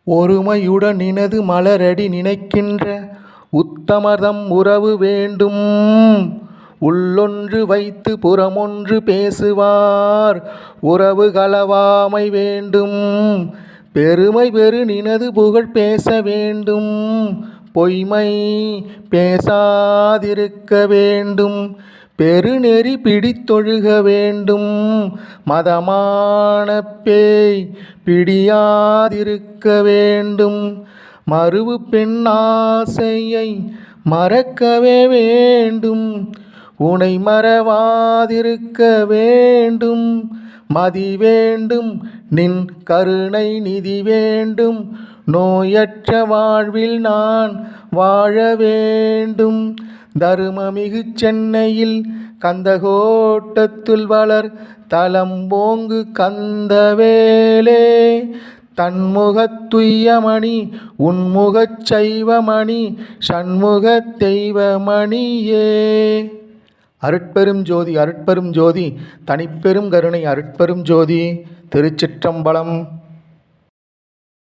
ஒருமையுடன் நினது மலரடி நினைக்கின்ற உத்தமர்தம் உறவு வேண்டும். உள்ளொன்று வைத்து புறமொன்று பேசுவார் உறவு களவாமை வேண்டும். பெருமை பெரு நினது புகழ் பேச வேண்டும். பொய்மை பேசாதிருக்க வேண்டும். பெருநெறி பிடித்தொழுக வேண்டும். மதமான பேய் பிடியாதிருக்க வேண்டும். மருவு பெண் ஆசையை மறக்கவே வேண்டும். உனை மறவாதிருக்க வேண்டும். மதி வேண்டும் நின் கருணை நிதி வேண்டும். நோயற்ற வாழ்வில் நான் வாழ வேண்டும். தருமமிகு சென்னையில் கந்தகோட்டத்துள் வளர் தலம்போங்கு கந்தவேலே. தன்முகத் துய்யமணி உன்முகச் சைவமணி சண்முகத் தெய்வமணியே. அருட்பெரும் ஜோதி அருட்பெரும் ஜோதி தனிப்பெரும் கருணை அருட்பெரும் ஜோதி. திருச்சிற்றம்பலம்.